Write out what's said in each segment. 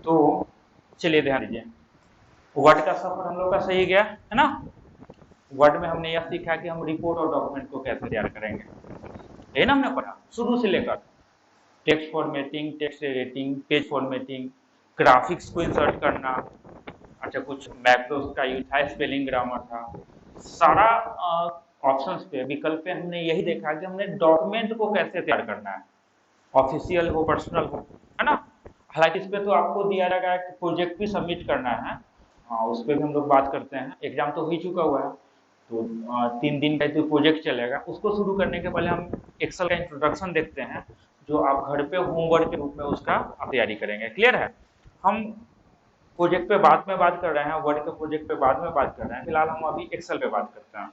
तो चलिए ध्यान दीजिए, वर्ड का सफर हम लोग का सही गया है ना। वर्ड में हमने यह सीखा कि हम रिपोर्ट और डॉक्यूमेंट को कैसे तैयार करेंगे, यही ना हमने पढ़ा शुरू से लेकर। Text formatting, text editing, page formatting, graphics को इंसर्ट करना, अच्छा कुछ मैक्रोस का यूज था, स्पेलिंग ग्रामर था, सारा ऑप्शंस पे, विकल्प पे हमने यही देखा कि हमने डॉक्यूमेंट को कैसे तैयार करना है, ऑफिशियल हो पर्सनल हो, है ना। हालांकि इस पे तो आपको दिया जाएगा कि प्रोजेक्ट भी सबमिट करना है, उस पर भी हम लोग बात करते हैं। एग्जाम तो हो ही चुका हुआ है, तो 3 दिन का जो प्रोजेक्ट चलेगा उसको शुरू करने के पहले हम एक्सेल का इंट्रोडक्शन देखते हैं, जो आप घर पे होमवर्क के रूप में उसका आप तैयारी करेंगे। क्लियर है। हम प्रोजेक्ट पे बाद में बात कर रहे हैं, वर्ड के प्रोजेक्ट पे बाद में बात कर रहे हैं, फिलहाल हम अभी एक्सेल पे बात करते हैं।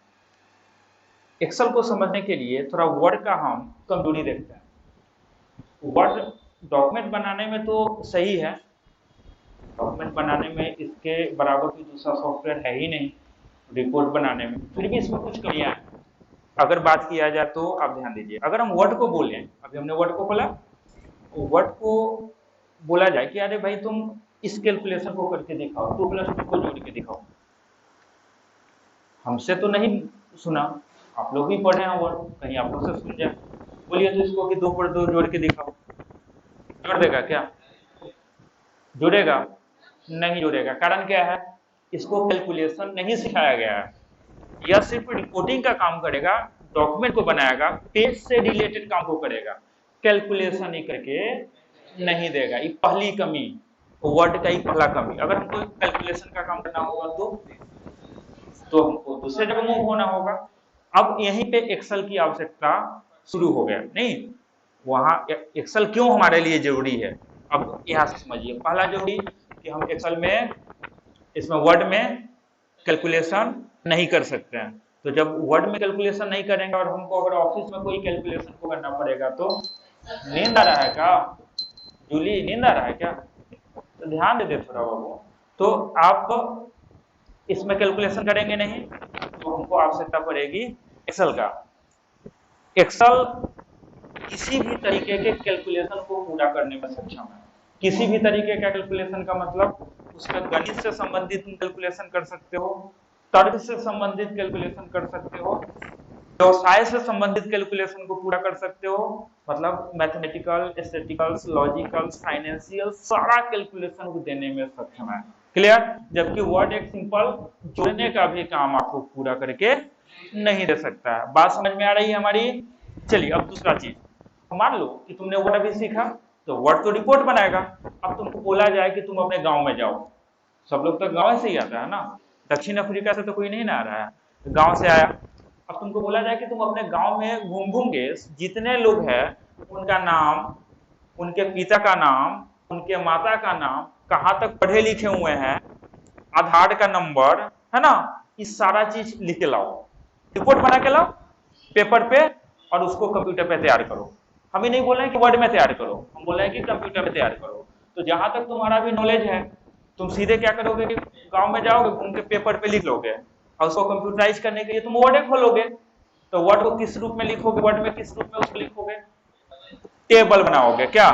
एक्सेल को समझने के लिए थोड़ा वर्ड का हम कमजोरी देखते हैं। वर्ड डॉक्यूमेंट बनाने में तो सही है, डॉक्यूमेंट बनाने में इसके बराबर कोई दूसरा सॉफ्टवेयर है ही नहीं, रिपोर्ट बनाने में फिर भी इसमें कुछ कमियां हैं। अगर बात किया जाए तो आप ध्यान दीजिए, अगर हम वर्ड को बोलें, अभी हमने वर्ड को बोला, वर्ड को बोला जाए कि अरे भाई तुम इस कैलकुलेशन को करके दिखाओ, 2+2 को जोड़ के दिखाओ, हमसे तो नहीं सुना, आप लोग भी पढ़े हैं वर्ड, कहीं आप लोग से सुन जाए, बोलिए तो इसको कि 2 पर 2 जोड़ के दिखाओ, जोड़ देगा क्या? जुड़ेगा? नहीं जुड़ेगा। कारण क्या है? इसको कैलकुलेशन नहीं सिखाया गया है, यह सिर्फ रिपोर्टिंग का काम करेगा, डॉक्यूमेंट को बनाएगा, पेज से रिलेटेड काम को करेगा, कैलकुलेशन ही करके नहीं देगा। ये पहली कमी, वर्ड का ही पहला कमी। अगर हमको कैलकुलेशन का काम करना होगा तो हमको दूसरे जगह मूव होना होगा। अब यहीं पे एक्सेल की आवश्यकता शुरू हो गया। नहीं, वहां एक्सेल क्यों हमारे लिए जरूरी है, अब यहां से समझिए। पहला जरूरी कि हम एक्सेल में, इसमें वर्ड में कैलकुलेशन नहीं कर सकते हैं। तो जब वर्ड में कैलकुलेशन नहीं करेंगे और हमको अगर ऑफिस में कोई कैलकुलेशन को करना पड़ेगा तो नींद आ रहा है क्या? जूली नींद आ रहा है क्या? तो ध्यान दे दे थोड़ा बाबू। तो आप इसमें कैलकुलेशन करेंगे नहीं तो हमको आवश्यकता पड़ेगी एक्सेल का। एक्सेल किसी भी तरीके के कैलकुलेशन को पूरा करने में सक्षम है। किसी भी तरीके का कैलकुलेशन का मतलब उसमें गणित से संबंधित कैलकुलेशन कर सकते हो, तर्क से संबंधित कैलकुलेशन कर सकते हो, व्यवसाय से संबंधित कैलकुलेशन को पूरा कर सकते हो, मतलब मैथमेटिकल, स्टैटिस्टिकल, लॉजिकल, फाइनेंशियल, सारा कैलकुलेशन को देने में सक्षम है। क्लियर? जबकि वर्ड एक सिंपल जोड़ने का भी काम आपको पूरा करके नहीं दे सकता है। बात समझ में आ रही है हमारी? चलिए अब दूसरा चीज, मान लो कि तुमने वर्ड भी सीखा, तो वर्ड तो रिपोर्ट बनाएगा। अब तुमको बोला जाए कि तुम अपने गांव में जाओ, सब लोग तो गांव से ही आता है ना, दक्षिण अफ्रीका से तो कोई नहीं ना आ रहा है, गांव से आया। अब तुमको बोला जाए कि तुम अपने गांव में घूम घूम के जितने लोग हैं उनका नाम, उनके पिता का नाम, उनके माता का नाम, कहाँ तक पढ़े लिखे हुए हैं, आधार का नंबर, है ना, इस सारा चीज लिख के लाओ, रिपोर्ट बना के लाओ पेपर पे, और उसको कंप्यूटर पे तैयार करो। हम ही नहीं बोल रहे हैं कि वर्ड में तैयार करो, हम बोल रहे हैं कि कंप्यूटर पे तैयार करो। तो जहां तक तुम्हारा भी नॉलेज है, तुम सीधे क्या करोगे कि गांव में जाओगे, घूम के पेपर पे लिख लोगे, और उसको कंप्यूटराइज करने के लिए तुम वर्ड खोलोगे। तो वर्ड को किस रूप में लिखोगे, वर्ड में किस रूप में उसको लिखोगे? टेबल बनाओगे। क्या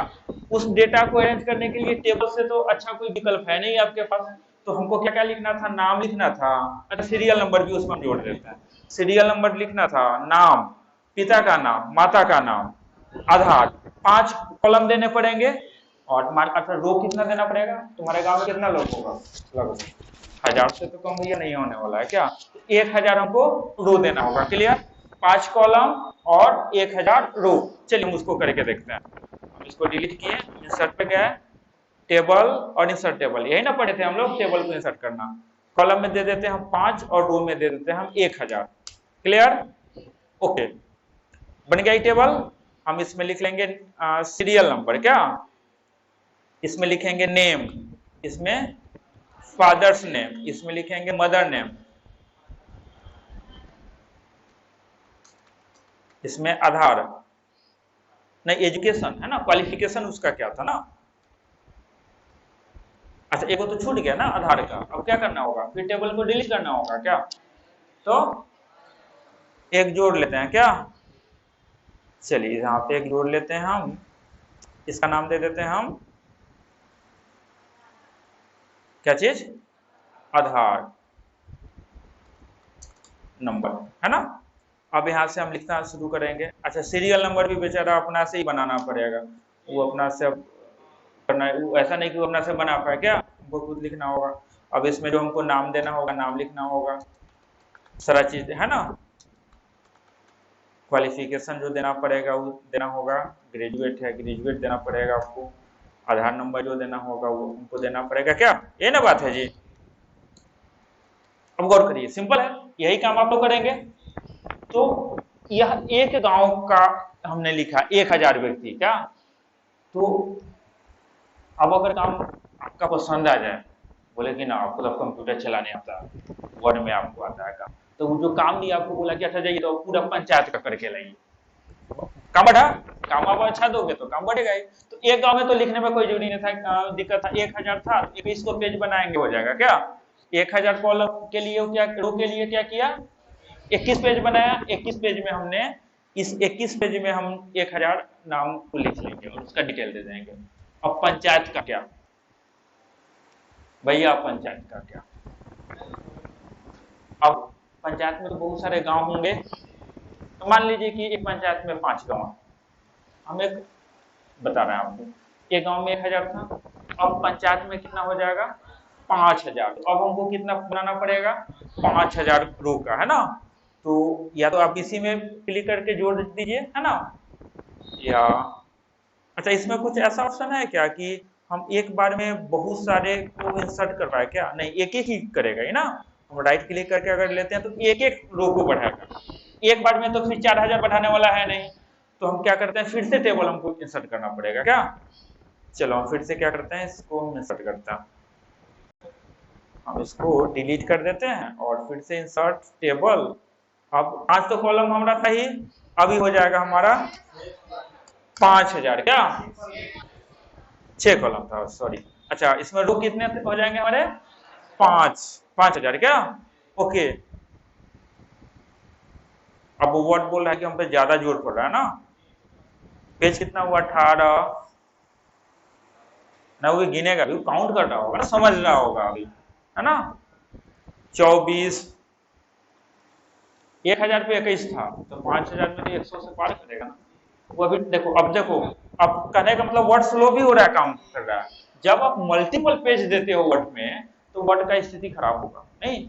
उस डेटा को अरेंज करने के लिए टेबल से तो अच्छा कोई विकल्प है नहीं आपके पास। तो हमको क्या क्या लिखना था? नाम लिखना था, अच्छा सीरियल नंबर भी उसमें जोड़ देते हैं, सीरियल नंबर लिखना था, नाम, पिता का नाम, माता का नाम, आधार, 5 कॉलम देने पड़ेंगे। और अच्छा रो कितना देना पड़ेगा? तुम्हारे गांव में कितना लोग होगा? लगभग 1000 से तो कम ये नहीं होने वाला है क्या? 1000 हमको रो देना होगा। क्लियर? 5 कॉलम और 1000 रो। चलिए हम उसको करके देखते हैं। हम इसको डिलीट किए, इंसर्ट पे गए, टेबल और इंसर्ट टेबल, यही ना पढ़े थे हम लोग, टेबल को इंसर्ट करना। कॉलम में दे देते हैं हम 5 और रो में दे देते हैं हम 1000। क्लियर? ओके, बन गया टेबल। हम इसमें लिख लेंगे सीरियल नंबर, क्या इसमें लिखेंगे नेम, इसमें फादर्स नेम, इसमें लिखेंगे मदर नेम, इसमें आधार, नहीं एजुकेशन है ना, क्वालिफिकेशन उसका क्या था ना। अच्छा एक तो छूट गया ना आधार का, अब क्या करना होगा? फिर टेबल को डिलीट करना होगा क्या? तो एक जोड़ लेते हैं क्या? चलिए यहाँ पे एक जोड़ लेते हैं हम, इसका नाम दे देते हैं हम क्या चीज? आधार नंबर, है ना। अब यहाँ से हम लिखना शुरू करेंगे। अच्छा, सीरियल नंबर भी बेचारा अपना से ही बनाना पड़ेगा, वो अपना से अब करना है, वो ऐसा नहीं कि वो अपना से बना पाए, क्या हमको खुद लिखना होगा। अब इसमें जो हमको नाम देना होगा, नाम लिखना होगा, सारा चीज, है ना। क्वालिफिकेशन जो देना पड़ेगा वो देना होगा, ग्रेजुएट है ग्रेजुएट देना पड़ेगा आपको, आधार नंबर जो देना होगा वो हमको देना पड़ेगा, क्या ये ना बात है जी। अब गौर करिए, सिंपल है, यही काम आप लोग करेंगे। तो यह एक गांव का हमने लिखा 1000 व्यक्ति, क्या। तो अब अगर काम आपका पसंद आ जाए, बोले कि ना आपको तो कंप्यूटर चलाने आता है, वर्ड में आपको आता है काम, तो वो जो काम दिया आपको, बोला कि अच्छा जाइए तो पूरा पंचायत का करके लाइए, काम बढ़ा, काम आप अच्छा दोगे तो काम बढ़ेगा ही। तो एक गांव में तो लिखने में कोई जरूरी नहीं था, दिक्कत था, 1000 था, 21 को पेज बनाएंगे हो जाएगा, क्या। 1000 कॉलम के लिए क्या, रो के लिए क्या किया, 21 पेज बनाया। 21 पेज में हमने, इस 21 पेज में हम 1000 नाम को लिख लेंगे और उसका डिटेल दे देंगे। अब पंचायत का क्या भैया, पंचायत का क्या। अब पंचायत में तो बहुत सारे गांव होंगे, तो मान लीजिए कि एक पंचायत में 5 गांव, हम एक बता रहे हैं आपको, एक गांव में 1000 था, अब पंचायत में कितना हो जाएगा, 5000। तो अब हमको कितना बनाना पड़ेगा, 5000 रो का, है ना। तो या तो आप इसी में क्लिक करके जोड़ दीजिए, है ना, या अच्छा इसमें कुछ ऐसा ऑप्शन है क्या कि हम एक बार में बहुत सारे को इंसर्ट कर पाए, क्या नहीं, एक एक ही करेगा ये ना। हम राइट क्लिक करके अगर लेते हैं तो एक एक रो को बढ़ाएगा, एक बार में तो फिर 4000 बढ़ाने वाला है नहीं, तो हम क्या करते हैं, फिर से टेबल हमको इंसर्ट करना पड़ेगा, क्या। चलो हम फिर से क्या करते हैं, इसको हम इंसर्ट करते हैं, हम इसको डिलीट कर देते हैं और फिर से इंसर्ट टेबल। अब 5 तो कॉलम हमारा था ही, अभी हो जाएगा हमारा 5000, क्या 6 कॉलम था, सॉरी। अच्छा इसमें रो कितने हो जाएंगे हमारे, 5000, क्या ओके। अब वो वर्ड बोल रहा है कि हम पे ज्यादा जोर पड़ रहा है ना, पेज कितना हुआ, 18 ना, वो गिनेगा भी, काउंट कर रहा होगा ना, समझ रहा होगा अभी, है ना। 24, 1000 पे 21 था, तो 5000 में तो 100 से पार करेगा ना वो। अभी देखो, अब देखो, अब कहने का मतलब वर्ड स्लो भी हो रहा है, काम कर रहा है। जब आप मल्टीपल पेज देते हो वर्ड में, तो वर्ड का स्थिति खराब होगा नहीं।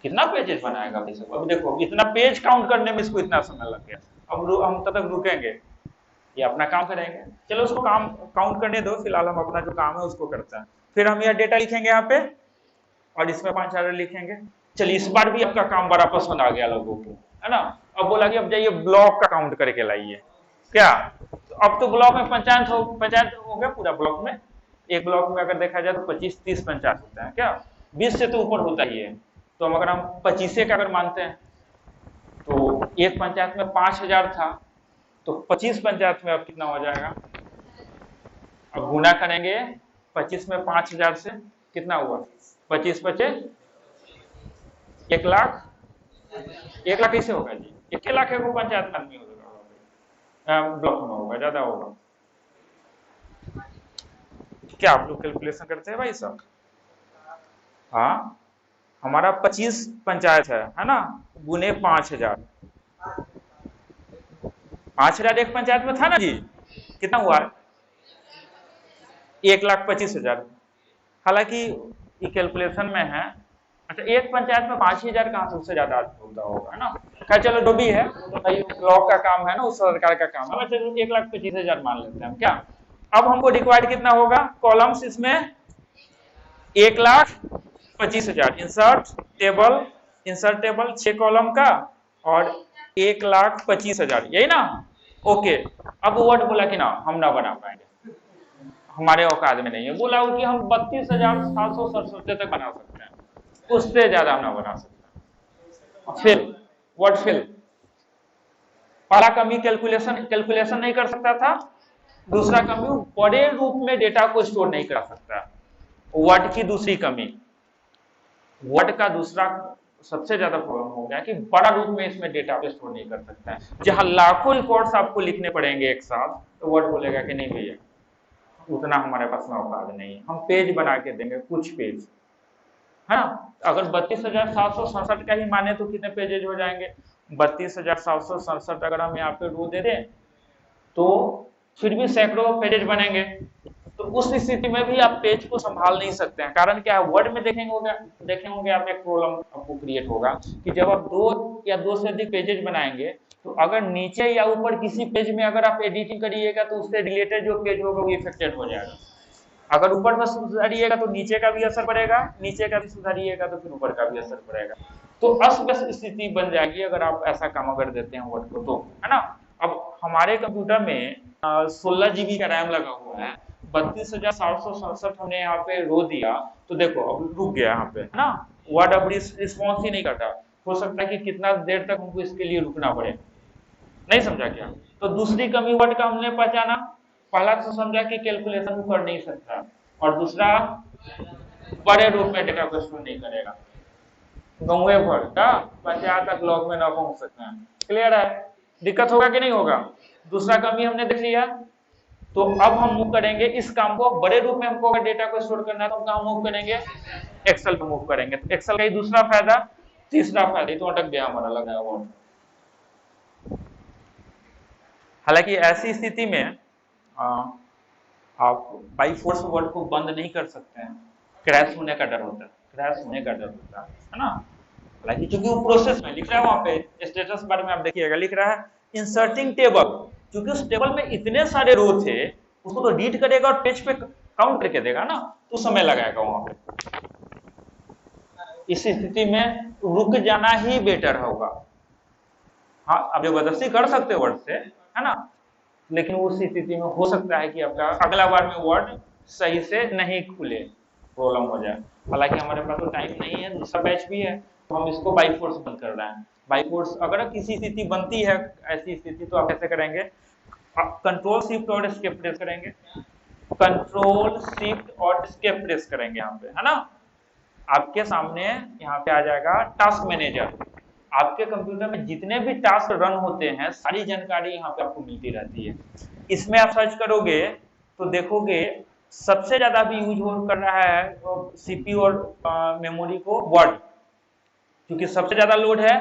कितना पेजेस बनाएगा भाई सब, अब देखो इतना पेज काउंट करने में इसको इतना समय लग गया। अब हम तब तक रुकेंगे, ये अपना काम करेंगे, चलो उसको काम काउंट करने दो, फिलहाल हम अपना जो काम है उसको करते हैं। फिर हम यह डेटा लिखेंगे यहाँ पे और इसमें 5000 लिखेंगे। चलिए इस बार भी आपका काम बड़ा पसंद आ गया लोगों को, है ना। अब बोला कि अब जाइए ब्लॉक का काउंट करके लाइए, क्या। तो अब तो ब्लॉक में पंचायत हो गया पूरा ब्लॉक में। एक ब्लॉक में अगर देखा जाए तो 25-30 पंचायत होते हैं, क्या 20 से तो ऊपर होता ही है। तो हम अगर हम 25 का अगर मानते हैं, तो एक पंचायत में 5000 था, तो 25 पंचायत में अब कितना हो जाएगा। अब गुना करेंगे 25 में 5000 से, कितना हुआ, 25 25 1 लाख। 1 लाख कैसे होगा जी, 1 लाख है वो पंचायत आदमी होगा, ब्लॉक में होगा, ज्यादा होगा। क्या आप लोग कैलकुलेशन करते हैं भाई साहब। हाँ हमारा 25 पंचायत है ना, गुने 5000, 5000 एक पंचायत में था ना जी, कितना हुआ, 1,25,000। हालांकि ये कैलकुलेशन में है। अच्छा एक पंचायत में 5000 कहां से, उससे ज्यादा होता होगा, है ना। खैर चलो जो भी है, ब्लॉक का काम है ना, उस सरकार का काम है, चलो 1,25,000 मान लेते हैं हम, क्या। अब हमको रिक्वायर्ड कितना होगा, कॉलम्स इसमें 1,25,000। इंसर्ट टेबल 6 कॉलम का और 1,25,000, यही ना, ओके। अब वर्ड बोला कि ना हम ना बना पाएंगे, हमारे औकात में नहीं है। बोला कि हम 32,767 तक बना सकते हैं, उससे ज्यादा हम ना बना सकते। फिल, वर्ड फिल, पहला कमी कैलकुलेशन नहीं कर सकता था, दूसरा कमी बड़े रूप में डेटा को स्टोर नहीं कर सकता। वर्ड की दूसरी कमी, वर्ड का दूसरा सबसे ज्यादा प्रॉब्लम हो गया कि बड़ा रूप में इसमें डेटा पे स्टोर नहीं कर सकता है। जहां लाखों रिकॉर्ड्स आपको लिखने पड़ेंगे एक साथ, तो वर्ड बोलेगा कि नहीं भैया उतना हमारे पास में औकात नहीं है। हम पेज बना के देंगे, कुछ पेज, है ना। अगर 32,767 का ही माने तो कितने पेजेज हो जाएंगे? 32,767 अगर हम यहाँ पे रो दे दें तो फिर भी सैकड़ों पेजेज बनेंगे। तो उस स्थिति में भी आप पेज को संभाल नहीं सकते हैं। कारण क्या है? वर्ड में देखेंगे आप, एक प्रॉब्लम आपको क्रिएट होगा कि जब आप 2 या 2 से अधिक पेजेज बनाएंगे तो अगर नीचे या ऊपर किसी पेज में अगर आप एडिटिंग करिएगा तो उससे रिलेटेड जो पेज होगा वो इफेक्टेड हो जाएगा। अगर ऊपर में सुधारिएगा तो नीचे का भी असर पड़ेगा, नीचे का भी सुधारिएगा तो फिर ऊपर का भी असर पड़ेगा। तो अस्त व्यस्त स्थिति बन जाएगी अगर आप ऐसा काम अगर देते हैं वर्ड को, तो है ना। अब हमारे कंप्यूटर में 16 GB का रैम लगा हुआ है, 32,767 हमने यहाँ पे रो दिया तो देखो अब रुक गया यहाँ पे, है ना। वर्ड अब रिस्पॉन्स ही नहीं करता। हो सकता है कि कितना देर तक हमको इसके लिए रुकना पड़े। नहीं समझा क्या? तो दूसरी कमी वर्ड का हमने पहचाना। पहला तो समझा कि कैलकुलेशन कर नहीं सकता, और दूसरा बड़े रूप में डेटा को स्टोर नहीं करेगा। गौवे भर का 50 तक लॉग में न पहुंच सकते हैं। क्लियर है? दिक्कत होगा कि नहीं होगा? दूसरा कमी हमने देख लिया। तो अब हम मूव करेंगे इस काम को बड़े रूप में। हमको अगर डेटा को स्टोर करना है तो हम कहाँ मूव करेंगे? एक्सेल पे मूव करेंगे। तो एक्सेल का ही दूसरा फायदा। तीसरा फायदा तो अटक गया हमारा लगाया वर्ड। हालांकि ऐसी स्थिति में आप बाई फोर्स वर्ड को बंद नहीं कर सकते हैं, क्रैश होने का डर होता है, क्रैश होने का डर होता है ना। हालांकि चूंकि वो प्रोसेस में लिख रहा है, वहां पे स्टेटस बार में आप देखिएगा लिख रहा है इंसर्टिंग टेबल। क्योंकि उस टेबल में इतने सारे रो थे, उसको तो रीड करेगा और पेज पे काउंट करके देगा ना, तो समय लगाएगा वहां पे। इस स्थिति में रुक जाना ही बेटर होगा। हाँ, आप जबरदस्ती कर सकते हो वर्ड से, है ना, लेकिन उस स्थिति में हो सकता है कि आपका अगला बार में वर्ड सही से नहीं खुले, प्रॉब्लम हो जाए। हालांकि हमारे पास तो टाइम नहीं है, दूसरा बैच भी है, तो हम इसको बाई फोर्स बंद कर रहे हैं। बाई फोर्स अगर किसी स्थिति बनती है ऐसी स्थिति, तो आप कैसे करेंगे? आप कंट्रोल शिफ्ट और एस्केप प्रेस करेंगे, कंट्रोल शिफ्ट और एस्केप प्रेस करेंगे यहाँ पे, है ना। आपके सामने यहाँ पे आ जाएगा टास्क मैनेजर। आपके कंप्यूटर में जितने भी टास्क रन होते हैं सारी जानकारी यहाँ पे आपको मिलती रहती है। इसमें आप सर्च करोगे तो देखोगे सबसे ज्यादा भी यूज कर रहा है सीपीयू और मेमोरी को वर्ड, क्योंकि सबसे ज्यादा लोड है,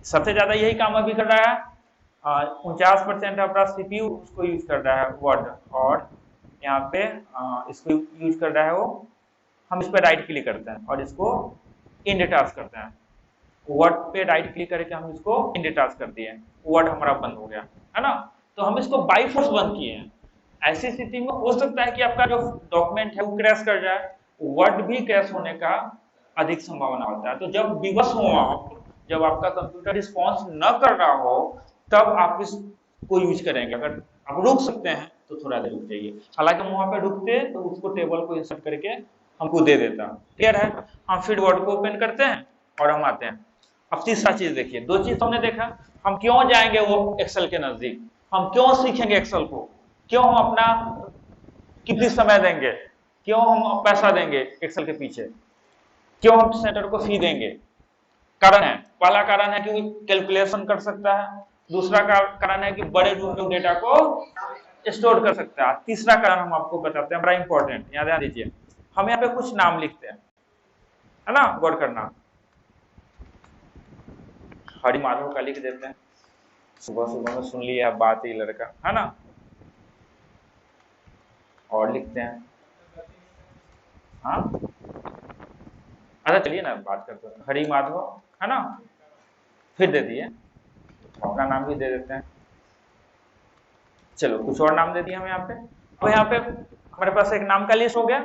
सबसे ज्यादा यही काम अभी कर रहा है। 49% अपना सीपीयू उसको यूज कर रहा है वर्ड, और यहाँ पे इसको यूज कर रहा है वो। हम इस पर राइट क्लिक करते हैं और इसको इंड टास्क करते हैं। वर्ड पे राइट क्लिक करके हम इसको इंड टास्क कर दिए, वर्ड हमारा बंद हो गया, है ना। तो हम इसको बाई फोर्स बंद किए हैं। ऐसी स्थिति में हो सकता है कि आपका जो डॉक्यूमेंट है वो क्रैश कर जाए, वर्ड भी क्रैश होने का अधिक संभावना होता है। तो जब विवश हो आप, जब आपका कंप्यूटर रिस्पॉन्स न कर रहा हो, तब आप इसको यूज करेंगे। अगर आप रुक सकते हैं तो थोड़ा देर रुक जाइए। हालांकि हम वहां पे रुकते तो उसको टेबल को इंसर्ट करके हमको दे देता। क्लियर है? हम फिर वर्ड को ओपन करते हैं और हम आते हैं। अब तीसरा चीज देखिए, 2 चीज हमने देखा। हम क्यों जाएंगे वो एक्सेल के नजदीक, हम क्यों सीखेंगे एक्सेल को, क्यों हम अपना कितनी समय देंगे, क्यों हम पैसा देंगे एक्सेल के पीछे, क्यों हम सेंटर को फी देंगे? कारण है, पहला कारण है कि कैलकुलेशन कर सकता है, दूसरा कारण है कि बड़े रूप में डेटा को स्टोर कर सकता है, तीसरा कारण हम आपको बताते हैं, बड़ा इंपॉर्टेंट, याद दीजिए। हम यहाँ पे कुछ नाम लिखते हैं, है ना, गौर करना। हरि माधव का लिख देते हैं, सुबह सुबह में सुन लिया बात ही लड़का, है ना। और लिखते हैं, हाँ अच्छा चलिए ना बात करते हैं, हरि माधव, है ना। फिर दे दिए, का नाम भी दे देते हैं। चलो कुछ और नाम दे दिए हम यहाँ पे। अब यहाँ पे हमारे पास एक नाम का लिस्ट हो गया।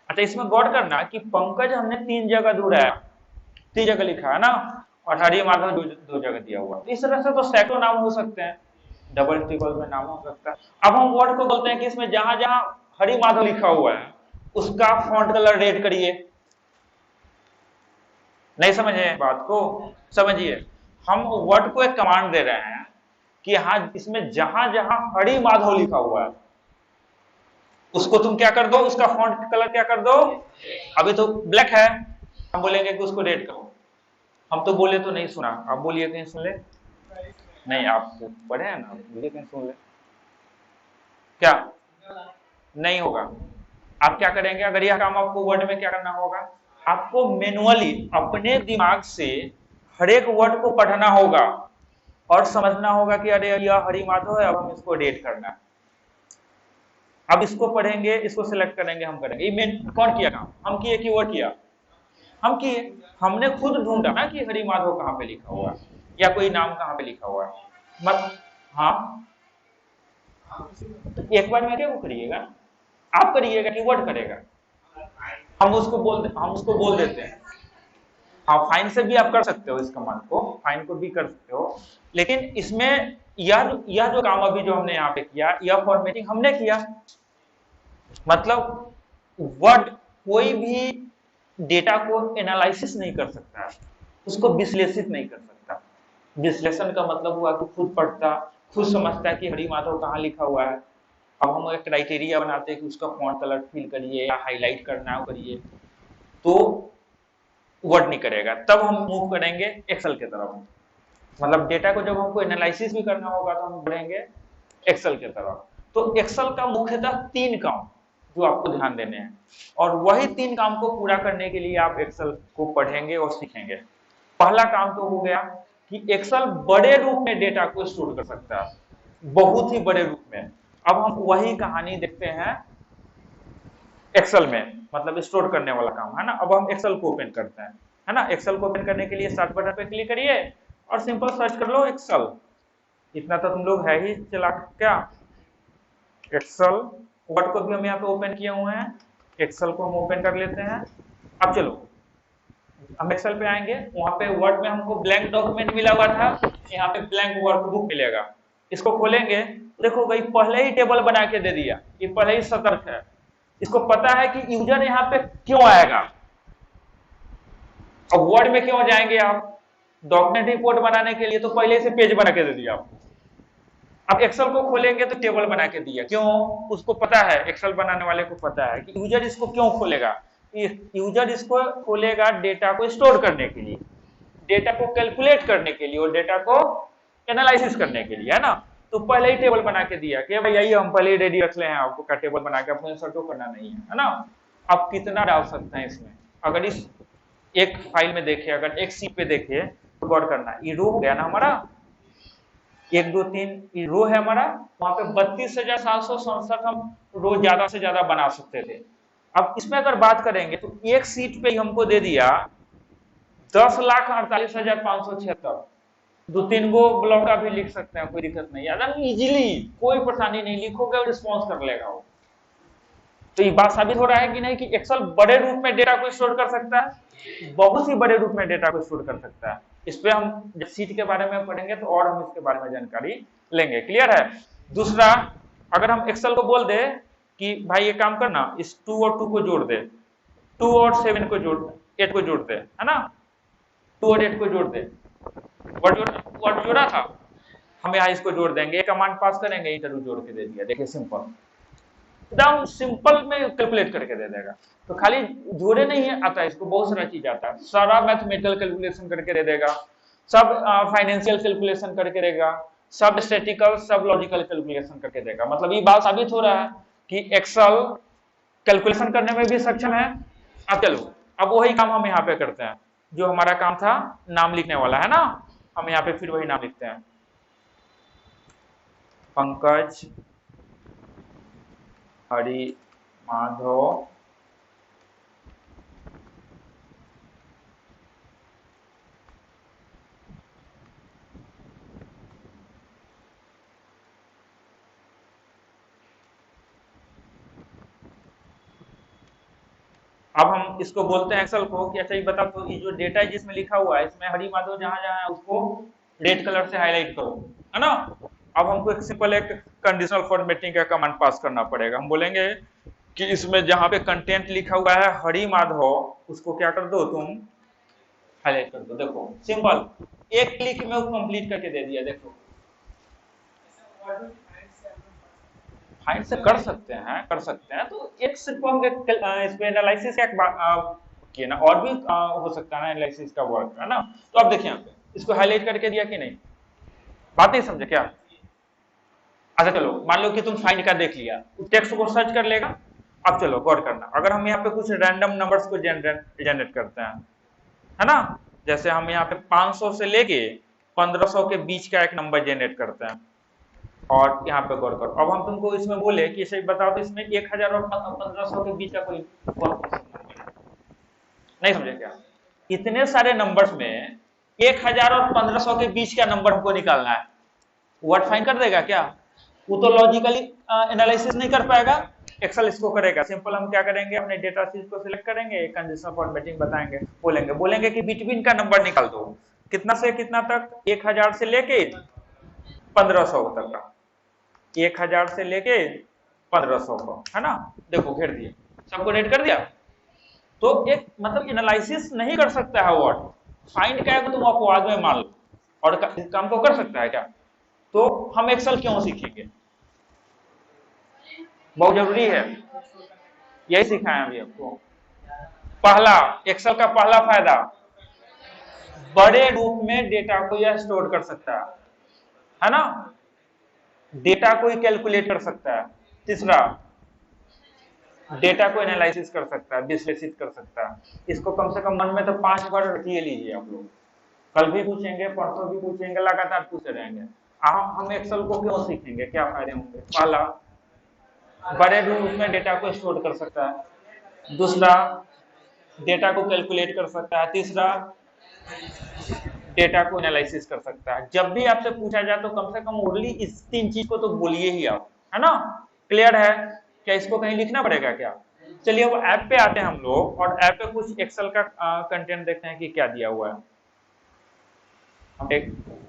अच्छा, इसमें गौर करना कि पंकज हमने 3 जगह ढूंढा, 3 जगह लिखा है ना, और हरि माधव 2 जगह दिया हुआ। इस तरह से तो सैकड़ों नाम हो सकते हैं, डबल ट्रिपल में नाम हो सकता है। अब हम वर्ड को बोलते हैं कि इसमें जहां जहां हरि माधव लिखा हुआ है उसका फॉन्ट कलर रेड करिए। नहीं समझे बात को? समझिए, हम वर्ड को एक कमांड दे रहे हैं कि हाँ, इसमें जहां जहां हरि माधव लिखा हुआ है उसको तुम क्या कर दो, उसका फॉन्ट कलर क्या कर दो। अभी तो ब्लैक है, हम बोलेंगे कि उसको रेड करो। हम तो बोले तो नहीं सुना, आप बोलिए कहीं सुन ले। नहीं, आप पढ़े हैं ना, बोलिए कहीं सुन ले। क्या नहीं होगा। आप क्या करेंगे, अगर यह काम आपको वर्ड में क्या करना होगा, आपको मैनुअली अपने दिमाग से हर एक वर्ड को पढ़ना होगा और समझना होगा कि अरे यह हरि माधव है, अब हम इसको रेट करना है। अब इसको पढ़ेंगे, इसको सिलेक्ट करेंगे, हम करेंगे। ये कौन किया काम, हम किए कि वो किया, हम किए। हमने खुद ढूंढा ना कि हरि माधव कहाँ पे लिखा हुआ है या कोई नाम कहाँ पे लिखा हुआ है। मत हाँ, तो एक बार में क्या वो करिएगा, आप करिएगा कि वर्ड करेगा, हम उसको बोल देते हैं। हाँ, फाइन से भी आप कर सकते हो, इस कमांड को फाइन को भी कर सकते हो, लेकिन इसमें यह जो काम अभी जो हमने यहाँ पे किया, यह फॉर्मेटिंग हमने किया। मतलब वर्ड कोई भी डेटा को एनालिसिस नहीं कर सकता, उसको विश्लेषित नहीं कर सकता। विश्लेषण का मतलब हुआ कि खुद पढ़ता, खुद समझता है कि हरि माधव कहाँ लिखा हुआ है। अब हम एक क्राइटेरिया बनाते हैं कि उसका फॉन्ट कलर फिल करिए या हाईलाइट करना करिए, तो वर्ड नहीं करेगा। तब हम मूव करेंगे एक्सेल की तरफ। मतलब डेटा को जब हमको एनालिसिस भी करना होगा तो हम बढ़ेंगे एक्सेल की तरफ। तो एक्सेल का मुख्यतः 3 काम जो आपको ध्यान देने हैं, और वही 3 काम को पूरा करने के लिए आप एक्सेल को पढ़ेंगे और सीखेंगे। पहला काम तो हो गया कि एक्सेल बड़े रूप में डेटा को स्टोर कर सकता है, बहुत ही बड़े रूप में। अब हम वही कहानी देखते हैं एक्सेल में, मतलब स्टोर करने वाला काम है ना। अब हम एक्सेल को ओपन करते हैं, है ना। एक्सेल को ओपन करने के लिए स्टार्ट बटन पे क्लिक करिए और सिंपल सर्च कर लो एक्सेल। इतना तो तुम लोग है ही चला क्या, एक्सेल। वर्ड को भी हम यहाँ पे ओपन किए हुए हैं, एक्सेल को हम ओपन कर लेते हैं। अब चलो हम एक्सेल पे आएंगे, वहां पे वर्ड में हमको ब्लैंक डॉक्यूमेंट मिला हुआ था, यहाँ पे ब्लैंक वर्कबुक मिलेगा। इसको खोलेंगे, देखो भाई पहले ही टेबल बना के दे दिया, ये पहले ही सतर्क है, इसको पता है कि यूजर यहाँ पे क्यों आएगा। अब वर्ड में क्यों जाएंगे आप, डॉक्यूमेंट रिपोर्ट बनाने के लिए, तो पहले से पेज बना के दे दिया आपको। अब एक्सेल को खोलेंगे तो टेबल बना के दिया, क्यों, उसको पता है, एक्सेल बनाने वाले को पता है कि यूजर इसको क्यों खोलेगा। यूजर इसको खोलेगा डेटा को स्टोर करने के लिए, डेटा को कैलकुलेट करने के लिए और डेटा को एनालिसिस करने के लिए, है ना। तो पहले ही टेबल बना के दिया कि भाई यही हम पहले ही रेडी रख ले हैं, आपको का टेबल बना के आपको इंसर्ट करना नहीं है ना। आप कितना डाल सकते हैं इसमें, अगर इस एक फाइल में देखे, अगर एक सी पे देखे तो गौर करना, ये रो हो गया ना हमारा, 1 2 3 रो है हमारा, वहां पे 32,767 हम रो ज्यादा से ज्यादा बना सकते थे। अब इसमें अगर बात करेंगे तो एक सीट पे ही हमको दे दिया 10,48,576। 2-3 गो ब्लॉक का भी लिख सकते हैं, कोई दिक्कत नहीं, एकदम इजीली, कोई परेशानी नहीं, लिखोगे और रिस्पॉन्स कर लेगा वो। तो ये बात साबित हो रहा है कि नहीं कि एक्सेल बड़े रूप में डेटा को स्टोर कर सकता है, बहुत ही बड़े रूप में डेटा को स्टोर कर सकता है। इस पे हम जब सीट के बारे में पढ़ेंगे तो और हम इसके बारे में जानकारी लेंगे, क्लियर है। दूसरा, अगर हम एक्सेल को बोल दे कि भाई ये काम करना, इस 2 और 2 को जोड़ दे, 2 और 7 को जोड़, 8 को जोड़ दे, है ना, 2 और 8 को जोड़ दे, वर्ड जोड़ा था, हम यहाँ इसको जोड़ देंगे, कमांड पास करेंगे, इंटरव्यू जोड़ के दे दिया। देखिए सिंपल, एकदम सिंपल में कैलकुलेट करके दे देगा। तो खाली जोड़े नहीं है आता है, इसको बहुत सारा चीज आता है, सारा मैथमेटिकल कैलकुलेशन करके दे देगा, सब फाइनेंशियल कैलकुलेशन करके देगा, सब स्टैटिकल, सब लॉजिकल कैलकुलेशन करके देगा। मतलब ये बात साबित हो रहा है कि एक्सेल कैलकुलेशन करने में भी सक्षम है। अब चलो, अब वही काम हम यहाँ पे करते हैं जो हमारा काम था नाम लिखने वाला, है ना। हम यहाँ पे फिर वही नाम लिखते हैं, पंकज हरि माधव अब हम इसको बोलते हैं एक्सेल को कि अच्छा ये बता, तो ये जो डेटा है जिसमें लिखा हुआ है, इसमें हरि माधव जहां जहां है उसको रेड कलर से हाईलाइट करो, है ना। अब हमको एक सिंपल एक कंडीशनल फॉर्मेटिंग का कमांड पास करना पड़ेगा। हम बोलेंगे कि इसमें जहां पे कंटेंट लिखा हुआ है हरि माधव, उसको क्या कर दो तुम, हाईलाइट कर दो। देखो सिंपल, एक क्लिक में वो कंप्लीट करके दे दिया। देखो फाइंड से कर सकते हैं, तो एक सिर्फ हम इस पे एनालिसिस का किया ना, और भी हो सकता है ना एनालिसिस का वर्क, है ना। तो अब देखिए यहाँ पे इसको हाईलाइट करके दिया कि नहीं, बात नहीं समझे क्या। अच्छा चलो मान लो कि तुम फाइंड का देख लिया, टेक्स्ट को सर्च कर लेगा। अब चलो गौर करना, अगर हम यहाँ पे कुछ रैंडम नंबर्स को जनरेट करते हैं, है ना, जैसे हम यहाँ पे 500 से लेके 1500 के बीच का एक नंबर जनरेट करते हैं, और यहाँ पे गौर करो, अब हम तुमको इसमें बोले कि इसे बताओ तो इसमें 1000 और 1500 के बीच का कोई नंबर है, नहीं समझे क्या? इतने सारे नंबर्स में 1000 और 1500 के बीच का नंबर हमको निकालना है, वर्ड फाइंड कर देगा क्या? वो तो लॉजिकली एनालिसिस नहीं कर पाएगा, एक्सेल इसको करेगा। सिंपल हम क्या करेंगे, अपने डेटा सीट को सिलेक्ट करेंगे, कंडीशनल फॉर्मेटिंग बताएंगे, बोलेंगे कि बिटवीन का नंबर निकाल दो, कितना से कितना तक, 1000 से लेके 1500 तक का, 1000 से लेके 1500 का, है ना, देखो घेर दिए, सबको रेड कर दिया। तो एक मतलब एनालिसिस नहीं कर सकता है वर्ड, फाइंड क्या है तुम अपवाद में मान लो, और इस काम को कर सकता है क्या? तो हम एक्सेल क्यों सीखेंगे, बहुत जरूरी है, यही सिखाया अभी आपको। पहला, एक्सेल का पहला फायदा, बड़े रूप में डेटा को यह स्टोर कर सकता है ना, डेटा को ही कैलकुलेट कर सकता है। तीसरा, डेटा को एनालिसिस कर सकता है, विश्लेषित कर सकता है। इसको कम से कम मन में तो 5 बार रखिए लीजिए आप लोग, कल भी पूछेंगे, परसों भी पूछेंगे, लगातार पूछते रहेंगे। हम एक्सेल को क्यों सीखेंगे, क्या फायदे होंगे? पहला, बड़े रूप में डेटा को स्टोर कर सकता है। दूसरा, डेटा को कैलकुलेट कर सकता है। तीसरा, डेटा को एनालिसिस कर सकता है। जब भी आपसे पूछा जाए तो कम से कम ओनली इस 3 चीज को तो बोलिए ही आप, है ना, क्लियर है? क्या इसको कहीं लिखना पड़ेगा क्या? चलिए वो ऐप पे आते हैं हम लोग, और ऐप पे कुछ एक्सेल का कंटेंट देखते हैं कि क्या दिया हुआ है। हम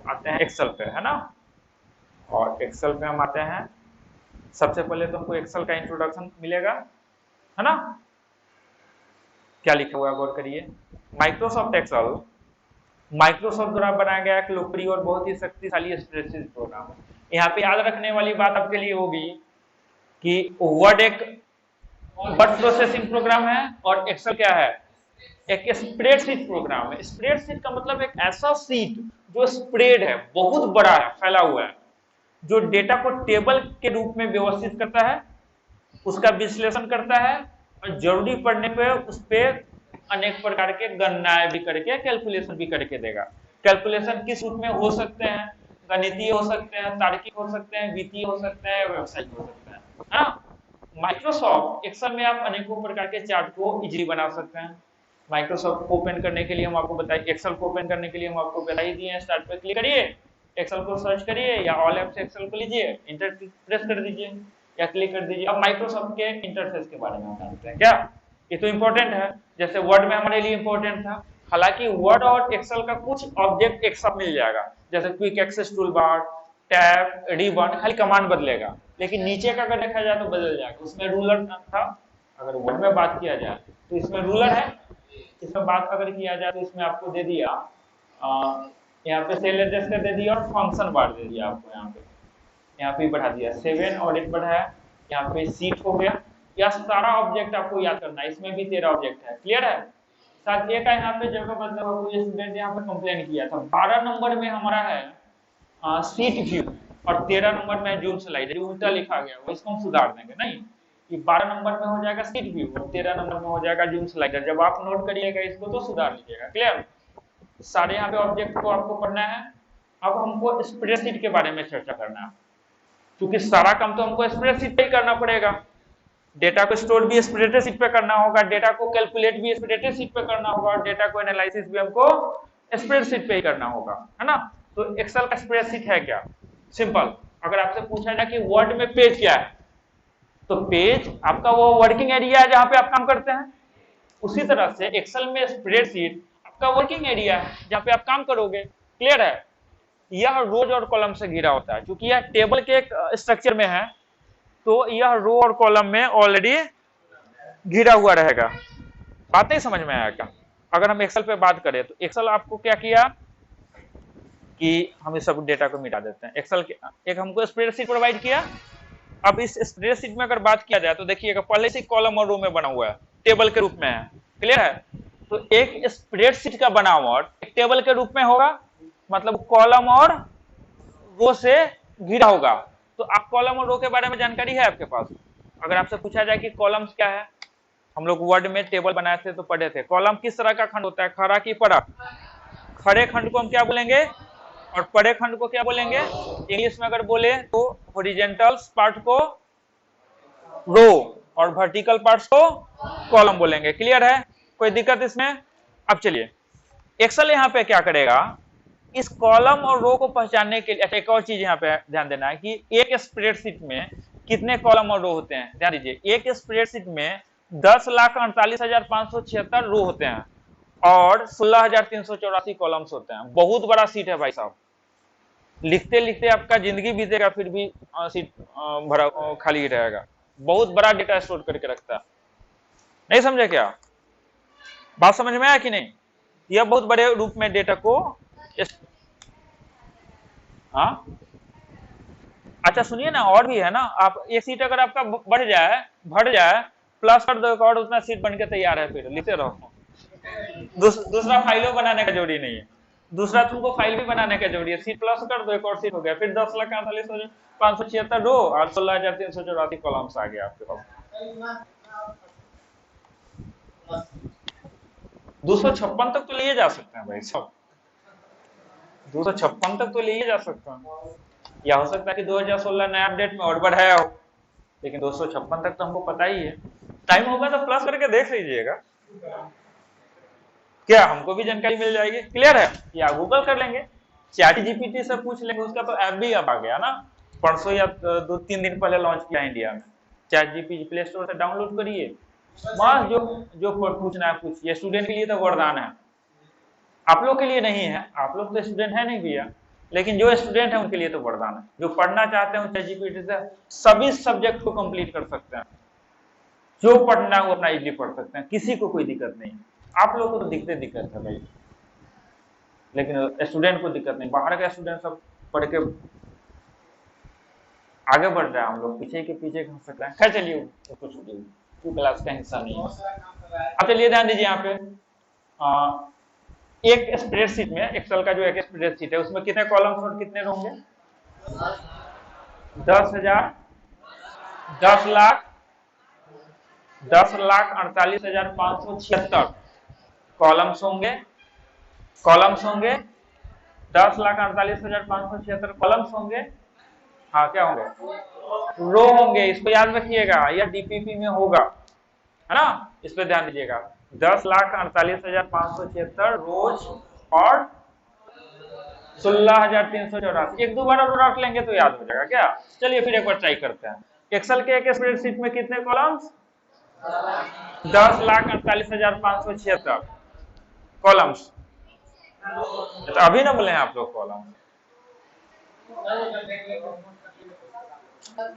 आते हैं एक्सेल पे, है ना, और एक्सेल पे हम आते हैं। सबसे पहले तुमको एक्सेल का इंट्रोडक्शन मिलेगा, है ना, क्या लिखा हुआ है गौर करिए। माइक्रोसॉफ्ट एक्सेल माइक्रोसॉफ्ट द्वारा बनाया गया एक लोकप्रिय और बहुत ही शक्तिशाली स्प्रेडशीट प्रोग्राम है। यहाँ पे याद रखने वाली बात आपके लिए होगी कि वर्ड एक वर्ड प्रोसेसिंग प्रोग्राम है, और एक्सेल क्या है, एक स्प्रेडशीट प्रोग्राम है। स्प्रेडशीट का मतलब एक ऐसा सीट जो स्प्रेड है, बहुत बड़ा है, फैला हुआ है, जो डेटा को टेबल के रूप में व्यवस्थित करता है, उसका विश्लेषण करता है, और जरूरी पड़ने पे उस पर अनेक प्रकार के गणनाएं भी करके, कैलकुलेशन भी करके देगा। कैलकुलेशन किस रूप में हो सकते हैं, गणितीय हो सकते हैं, तार्किक हो सकते हैं, वित्तीय हो सकते हैं, व्यवसायिक हो सकते हैं, है ना। माइक्रोसॉफ्ट एक्सेल में आप अनेकों प्रकार के चार्ट को इजीली बना सकते हैं। माइक्रोसॉफ्ट को ओपन करने के लिए हम आपको बताइए, एक्सेल को ओपन करने के लिए हम आपको बता ही दिए हैं, स्टार्ट पे क्लिक करिए, एक्सेल को सर्च करिए, या ऑल ऐप से एक्सेल को लीजिए, इंटर प्रेस कर दीजिए या क्लिक कर दीजिए। अब माइक्रोसॉफ्ट के इंटरफेस के बारे में हम जानते हैं क्या, ये तो इंपॉर्टेंट है, जैसे वर्ड में हमारे लिए इंपॉर्टेंट था। हालांकि वर्ड और एक्सेल का कुछ ऑब्जेक्ट एक साथ मिल जाएगा, जैसे quick access toolbar, tab, ribbon, खाली कमांड बदलेगा, लेकिन नीचे का अगर देखा जाए तो बदल जाएगा। उसमें रूलर था, अगर वर्ड में बात किया जाए तो इसमें रूलर है, इसमें बात अगर किया जाए तो इसमें आपको दे दिया यहाँ पे सेल रजिस्टर दे दिया, और फंक्शन बार दे दिया आपको, यहाँ पे बढ़ा दिया 7 ऑडिट बढ़ाया, यहाँ पे सीट हो गया। यह सारा ऑब्जेक्ट आपको याद करना है, इसमें भी 13 ऑब्जेक्ट है, क्लियर है। साथ एक यहाँ पे जगह बदला हुआ, कोई स्टूडेंट यहाँ पे कंप्लेन किया था, 12 नंबर में हमारा है सीट व्यू, और 13 नंबर में जूम स्लाइडर, उल्टा लिखा गया हुआ, इसको हम सुधार देंगे। नहीं, ये 12 नंबर में हो जाएगा सीट व्यू, और 13 नंबर में हो जाएगा जूम स्लाइडर। जब आप नोट करिएगा इसको तो सुधार लीजिएगा, क्लियर। सारे यहाँ पे ऑब्जेक्ट को आपको पढ़ना है। अब हमको स्प्रेडशीट के बारे में चर्चा करना है, क्योंकि सारा काम तो हमको स्प्रेडशीट पे ही करना पड़ेगा। डेटा को स्टोर भी स्प्रेडशीट पे करना होगा, डेटा को कैलकुलेट भी स्प्रेडशीट पे करना होगा, और डेटा को एनालिसिस भी हमको स्प्रेडशीट पे ही करना होगा, है ना। तो एक्सेल का स्प्रेडशीट है क्या? सिंपल, अगर आपसे पूछा जाए कि वर्ड में पेज क्या है, तो पेज आपका वो वर्किंग एरिया है जहां पे आप काम करते हैं। उसी तरह से एक्सेल में स्प्रेडशीट आपका वर्किंग एरिया है जहां पे आप काम करोगे, क्लियर है। यह रोज और कॉलम से घिरा होता है, क्योंकि यह टेबल के एक स्ट्रक्चर में है, तो यह रो और कॉलम में ऑलरेडी घिरा हुआ रहेगा। बात नहीं समझ में आया क्या? अगर हम एक्सेल पे बात करें तो एक्सेल आपको क्या किया कि हम इस सब डेटा को मिटा देते हैं। एक्सेल के एक हमको स्प्रेडशीट प्रोवाइड किया। अब इस स्प्रेडशीट में अगर बात किया जाए तो देखिएगा पहले से कॉलम और रो में बना हुआ है, टेबल के रूप में है, क्लियर है। तो एक स्प्रेडशीट का बनावट एक टेबल के रूप में होगा, मतलब कॉलम और रो से घिरा होगा, तो आप कॉलम और रो के बारे में जानकारी है आपके पास? अगर आपसे पूछा जाए कि कॉलम्स क्या है, हम लोग वर्ड में टेबल बनाए थे तो पढ़े थे, कॉलम किस तरह का खंड होता है, खड़ा की पड़ा? खड़े खंड को हम क्या बोलेंगे और पड़े खंड को क्या बोलेंगे? इंग्लिश में अगर बोले तो हॉरिजॉन्टल पार्ट को रो और वर्टिकल पार्ट्स को कॉलम बोलेंगे। क्लियर है? कोई दिक्कत इसमें? अब चलिए, एक्सेल यहाँ पे क्या करेगा, इस कॉलम और रो को पहचानने के लिए एक और चीज यहाँ पे ध्यान देना है कि एक स्प्रेडशीट में कितने कॉलम और रो होते हैं। ध्यान दीजिए, एक स्प्रेडशीट में 10,48,576 रो होते हैं और 16,384 कॉलम्स होते हैं। बहुत बड़ा सीट है भाई साहब, लिखते लिखते आपका जिंदगी बीतेगा फिर भी सीट भरा खाली रहेगा। बहुत बड़ा डेटा स्टोर करके रखता है। नहीं समझे क्या? बात समझ में आया कि नहीं? यह बहुत बड़े रूप में डेटा को हाँ, अच्छा सुनिए ना, और भी है ना, आप एक सीट अगर आपका बढ़ जाए प्लस कर दो एक और, उतना सीट बन के तैयार है, फिर लिखते रहो। दूसरा फाइलों बनाने का जरूरी नहीं है, दूसरा तुमको फाइल भी बनाने का जरूरी है, सीट प्लस कर दो एक और सीट हो गया, फिर 10,48,576 रो और 16,384 कॉलम्स आ गया आपके पास। 256 तक तो लिए जा सकते हैं भाई साहब, 256 तक तो लिए जा सकते हैं। या हो सकता है कि 2016 नया अपडेट में और बढ़ाया हो, लेकिन 256 तक तो हमको पता ही है। टाइम होगा तो प्लस करके देख लीजिएगा, क्या हमको भी जानकारी मिल जाएगी। क्लियर है? या गूगल कर लेंगे, चैट जीपीटी से पूछ लेंगे, उसका तो ऐप भी अब आ गया ना, परसों या 2-3 दिन पहले लॉन्च किया इंडिया में। चैट जीपीटी प्ले स्टोर से डाउनलोड करिए, बस जो पूछना है पूछिए। स्टूडेंट के लिए तो वरदान है, आप लोग के लिए नहीं है, आप लोग तो स्टूडेंट है नहीं भैया, लेकिन जो स्टूडेंट है उनके लिए तो वरदान है। जो पढ़ना चाहते हैं चैट जीपीटी से सभी सब्जेक्ट को कंप्लीट कर सकते हैं, जो पढ़ना है वो अपना इजीली पढ़ सकते हैं, किसी को कोई दिक्कत नहीं। आप लोग को तो दिक्कत है भाई, लेकिन स्टूडेंट को दिक्कत नहीं। बाहर का स्टूडेंट सब पढ़ के आगे बढ़ रहा है, हम लोग पीछे के पीछे घूम सकते हैं। खैर चलिए, कुछ क्लास का हिस्सा नहीं है। अब चलिए ध्यान दीजिए, यहाँ पे एक स्प्रेडशीट में, एक्सेल का जो एक स्प्रेडशीट है उसमें कितने कॉलम्स और कितने रो होंगे? 10,000, 10,48,576 कॉलम्स होंगे। 10,48,576 कॉलम्स होंगे। हाँ, क्या होंगे? रो होंगे। इसको याद रखिएगा, यह डीपीपी में होगा, है ना, इस पे ध्यान दीजिएगा। 10,48,576 रोज और 16,384। एक दो बार और रख लेंगे तो याद हो जाएगा क्या? चलिए फिर एक बार ट्राई करते हैं। एक्सेल के एक स्प्रेडशीट में कितने कॉलम्स? 10,48,576 कॉलम्स। तो अभी ना बोले आप लोग कॉलम,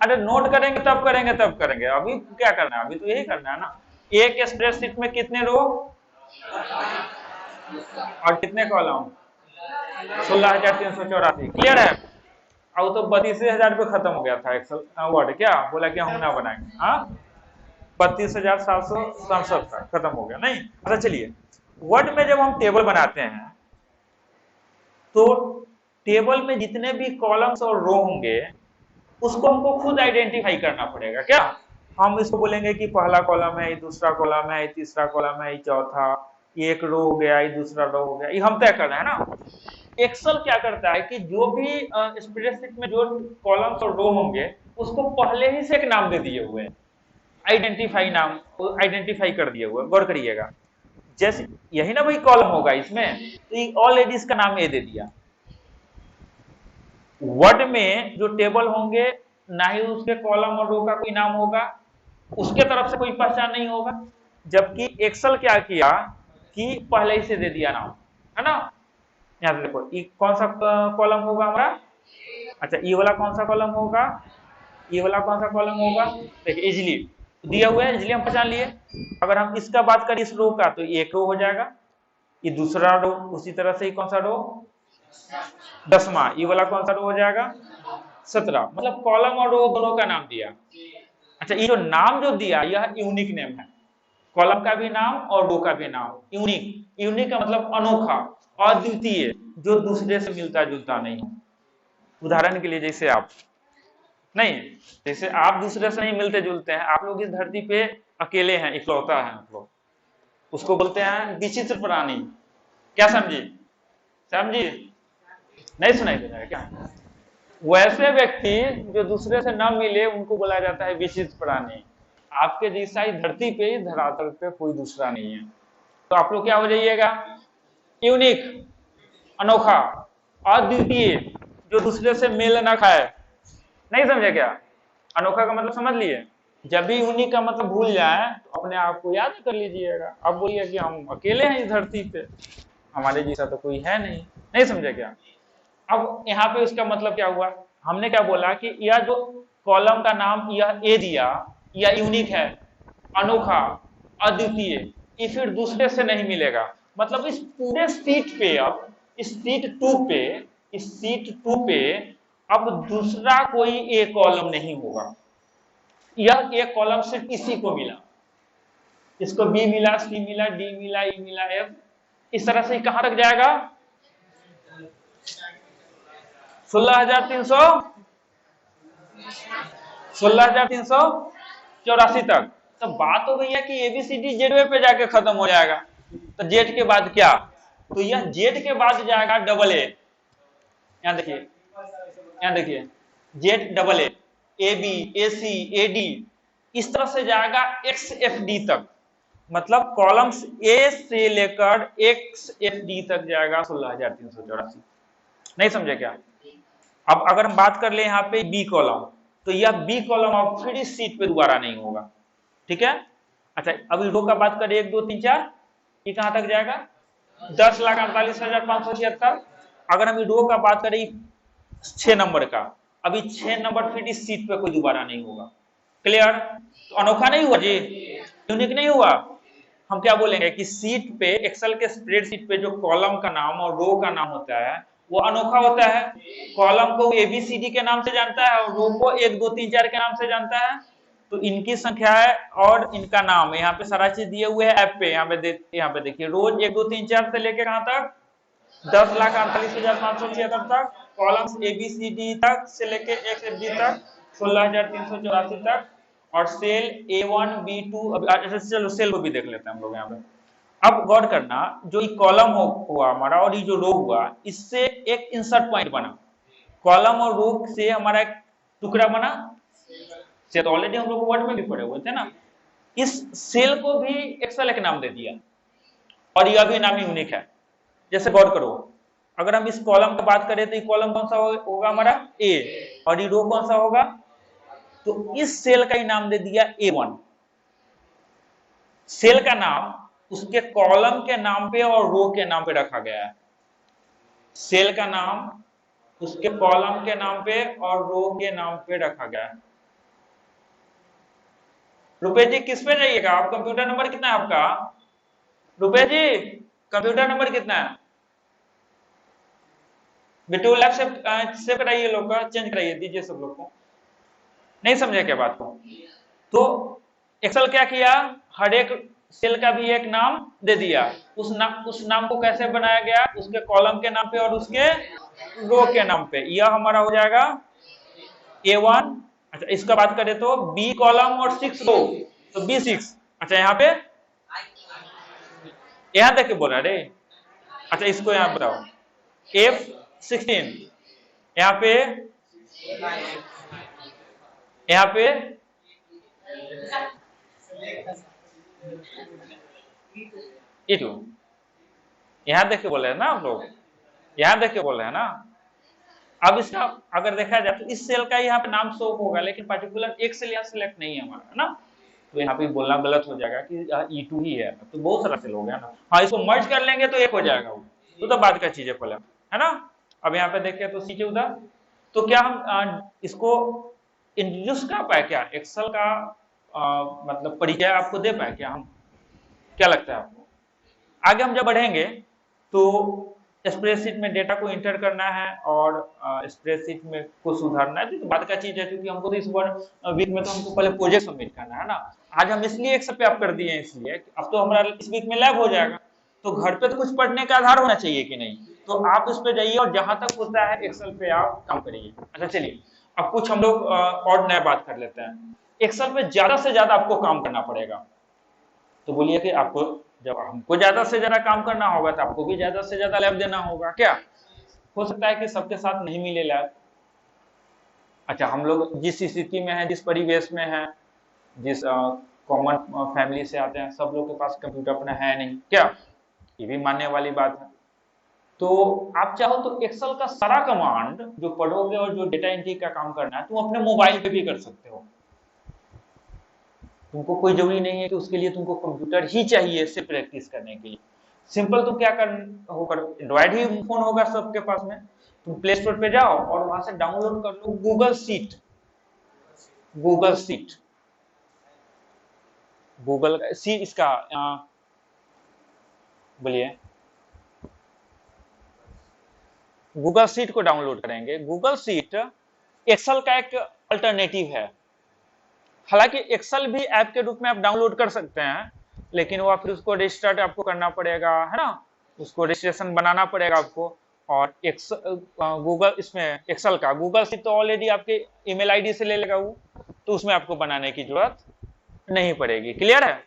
अरे नोट करेंगे तब करेंगे, अभी क्या करना है? अभी तो यही करना है ना। एक स्प्रेडशीट में कितने रो और कितने कॉलम? 16,384। क्लियर है? अब तो 32,000 पे खत्म हो गया था एक्सेल वर्ड, क्या बोला कि हम ना बनाएंगे। हाँ, 32,767 तक खत्म हो गया। नहीं, अच्छा चलिए, वर्ड में जब हम टेबल बनाते हैं तो टेबल में जितने भी कॉलम्स और रो होंगे उसको हमको खुद आइडेंटिफाई करना पड़ेगा। क्या हम इसको बोलेंगे कि पहला कॉलम है, ये दूसरा कॉलम है, ये तीसरा कॉलम है, ये चौथा, ये एक रो हो गया, ये दूसरा रो हो गया, ये हम तय करना है ना। एक्सेल क्या करता है कि जो भी स्प्रेडशीट में जो कॉलम्स और रो होंगे उसको पहले ही से एक नाम दे दिए हुए हैं, आइडेंटिफाई नाम, आइडेंटिफाई कर दिए हुए। गौर करिएगा, जैसे यही ना भाई कॉलम होगा इसमें, तो ऑल लेडीज का नाम ये दे दिया। वर्ड में जो टेबल होंगे ना ही उसके कॉलम और रो का कोई नाम होगा, उसके तरफ से कोई पहचान नहीं होगा। जबकि एक्सेल क्या किया कि पहले ही से दे दिया नाम, है ना। यहाँ से देखो, ये कौन सा कॉलम होगा हमारा? अच्छा, ये वाला कौन सा कॉलम होगा? ये वाला कौन सा कॉलम होगा? देखिए इजिली दिया हुआ है, इजिली हम पहचान लिए। अगर हम इसका बात करें इस रो का, तो ये एक रो हो जाएगा, ये दूसरा रो, उसी तरह से कौन सा रो? 10वां। ये वाला कौन सा रो हो जाएगा? 17। मतलब कॉलम और रो दोनों का नाम दिया। अच्छा, ये जो नाम जो दिया यह यूनिक नेम है, कॉलम का भी नाम और रो का भी नाम यूनिक। यूनिक का मतलब अनोखा, अद्वितीय, जो दूसरे से मिलता जुलता नहीं हो। उदाहरण के लिए जैसे आप नहीं, जैसे आप दूसरे से नहीं मिलते जुलते हैं, आप लोग इस धरती पे अकेले हैं, इकलौता है आप लोग, उसको बोलते हैं विचित्र प्राणी। क्या समझी? समझी? नहीं सुनाई दे रहा है क्या? वैसे व्यक्ति जो दूसरे से न मिले उनको बोला जाता है विचित्र प्राणी। आपके जैसा ही धरती पे, धरातल पे कोई दूसरा नहीं है। तो आप लोग क्या हो जाइएगा? यूनिक, अनोखा, अद्वितीय, जो दूसरे से मेल ना खाए। नहीं समझे क्या? अनोखा का मतलब समझ लिए? जब भी यूनिक का मतलब भूल जाए तो अपने आप को याद कर लीजिएगा। अब बोलिए कि हम अकेले हैं इस धरती पे, हमारे जैसा तो कोई है नहीं। नहीं समझे क्या? अब यहाँ पे उसका मतलब क्या हुआ? हमने क्या बोला कि यह जो कॉलम का नाम यह ए दिया, यह यूनिक है, अनोखा, अद्वितीय, ये फिर दूसरे से नहीं मिलेगा। मतलब इस पूरे सीट पे, अब इस सीट 2 पे, इस सीट 2 पे अब दूसरा कोई ए कॉलम नहीं होगा। यह ए कॉलम सिर्फ इसी को मिला। इसको बी मिला, सी मिला, डी मिला, ई मिला, एफ, इस तरह से कहां तक जाएगा? 16,384 तक। तो बात हो गई है कि एबीसीडी जेड पे जाके खत्म हो जाएगा। तो जेड के बाद क्या? तो यह जेड के बाद जाएगा डबल ए। यहां देखिए, यहां देखिए, Z double A B, A C, A D, इस तरह से जाएगा एक्स एफ डी तक। मतलब कॉलम्स ए से लेकर एक्स एफ डी तक जाएगा 16,384। नहीं समझे क्या? अब अगर हम बात कर ले यहाँ पे बी कॉलम, तो यह बी कॉलम अब फिर इस सीट पे दोबारा नहीं होगा। ठीक है? अच्छा, अभी रो का बात करें 1 2 3 4, ये कहां तक जाएगा? 10,48,576। अगर हम रो का बात करें 6 नंबर का, अभी 6 नंबर फिर इस सीट पे कोई दोबारा नहीं होगा। क्लियर? तो अनोखा नहीं हुआ जी, यूनिक नहीं हुआ। हम क्या बोलेंगे कि सीट पे, एक्सेल के स्प्रेडशीट पे जो कॉलम का नाम और रो का नाम होता है वो अनोखा होता है। कॉलम को एबीसीडी के नाम से जानता है और रो को 1 2 3 4 के नाम से जानता है। तो इनकी संख्या है और इनका नाम, यहाँ पे सारा चीज दिए हुए है ऐप पे। यहाँ पे देखिए, रोज 1 2 3 4 से लेके कहां तक? 10,48,576 तक। कॉलम्स एबीसीडी तक से लेके एक्स एफ डी तक 16,384 तक। और सेल A1 B2, चलो सेल को भी देख लेते हैं हम लोग यहाँ पे। अब गौर करना, जो ये कॉलम हुआ हमारा और ये जो रो हुआ, इससे एक इंसर्ट पॉइंट बना। कॉलम और रो से हमारा एक टुकड़ा बना। से तो ऑलरेडी हम लोग वर्ड में भी पढ़े हुए थे ना। इस सेल को भी एक्सेल एक नाम दे दिया और यह भी नाम यूनिक है। जैसे गौर करो, अगर हम इस कॉलम की बात करें तो ये कॉलम कौन सा होगा हमारा? ए, और ये रो कौन सा होगा? तो इस सेल का ही नाम दे दिया A1। सेल का नाम उसके कॉलम के नाम पे और रो के नाम पे रखा गया है। सेल का नाम उसके कॉलम के नाम पे और रो के नाम पे रखा गया है। रुपए जी किस पे जाइएगा आप? कंप्यूटर नंबर कितना है आपका? रुपए जी कंप्यूटर नंबर कितना है? बिटू लैब से कराइए, लोग का चेंज कराइए, दीजिए सब लोग को। नहीं समझे क्या बात को? तो एक्सेल क्या किया? हर एक सेल का भी एक नाम दे दिया। उस नाम को कैसे बनाया गया? उसके कॉलम के नाम पे और उसके रो के नाम पे। यह हमारा हो जाएगा A1। अच्छा, इसका बात करें तो बी कॉलम और 6 रो, तो B6। अच्छा, यहाँ पे यहां तक बोला रे। अच्छा, इसको यहाँ बताओ F16। यहाँ पे यहां देख के बोले हैं ना आप लोग, यहां देख के बोले हैं ना। अब इसका अगर देखा जाए तो इस सेल का यहाँ पे नाम शो होगा, लेकिन पर्टिकुलर एक सेल यहाँ सिलेक्ट नहीं है हमारा, है ना। तो यहाँ पे बोलना गलत हो जाएगा कि E2 ही है, तो बहुत सारा सेल हो गया ना। हाँ, इसको मर्ज कर लेंगे तो एक हो जाएगा वो, तो बात का चीजें खोले, है ना। अब यहाँ पे देखें तो सीखे उधर, तो क्या हम इसको इंट्रोड्यूस कर पाए क्या? एक्सेल का मतलब परिचय आपको दे पाए क्या हम? क्या लगता है आपको? आगे हम जब बढ़ेंगे तो स्प्रेडशीट में डेटा को इंटर करना है और स्प्रेडशीट में को सुधारना है, तो बात का चीज है। क्योंकि हमको तो इस वीक में तो हमको पहले प्रोजेक्ट सबमिट करना है ना। आज हम इसलिए एक्सेल पे आप कर दिए हैं, इसलिए अब तो हमारा इस वीक में लैब हो जाएगा, तो घर पे तो कुछ पढ़ने का आधार होना चाहिए कि नहीं। तो आप उस पे जाइए और जहां तक होता है एक्सेल पे आप काम करिए। अच्छा चलिए, अब कुछ हम लोग और नया बात कर लेते हैं। एक्सेल में ज्यादा से ज्यादा आपको काम करना पड़ेगा, तो बोलिए कि आपको, जब हमको ज्यादा से ज्यादा काम करना होगा तो आपको भी ज्यादा से ज्यादा लैब देना होगा। क्या हो सकता है कि सबके साथ नहीं मिले लैब। अच्छा, हम लोग जिस स्थिति में है, जिस परिवेश में है, जिस कॉमन फैमिली से आते हैं, सब लोग के पास कंप्यूटर अपना है नहीं। क्या ये भी मानने वाली बात है। तो आप चाहो तो एक्सेल का सारा कमांड जो पढ़ोगे और जो डेटा एंट्री का काम करना है, तुम अपने मोबाइल पे भी कर सकते हो। तुमको कोई जरूरी नहीं है कि उसके लिए तुमको कंप्यूटर ही चाहिए सिर्फ प्रैक्टिस करने के लिए। सिंपल तुम क्या कर होगा, एंड्रॉइड ही फोन होगा सबके पास में, तुम प्ले स्टोर पे जाओ और वहां से डाउनलोड कर लो Google sheet. Google sheet, Google सी इसका बोलिए, गूगल सीट को डाउनलोड करेंगे। गूगल सीट एक्सेल का एक अल्टरनेटिव है। हालांकि एक्सेल भी ऐप के रूप में आप डाउनलोड कर सकते हैं, लेकिन वो फिर उसको रजिस्टर्ड आपको करना पड़ेगा, है ना, उसको रजिस्ट्रेशन बनाना पड़ेगा आपको। और गूगल इसमें एक्सेल का गूगल सीट तो ऑलरेडी आपके ईमेल आईडी से ले लेगा वो, तो उसमें आपको बनाने की जरूरत नहीं पड़ेगी। क्लियर है?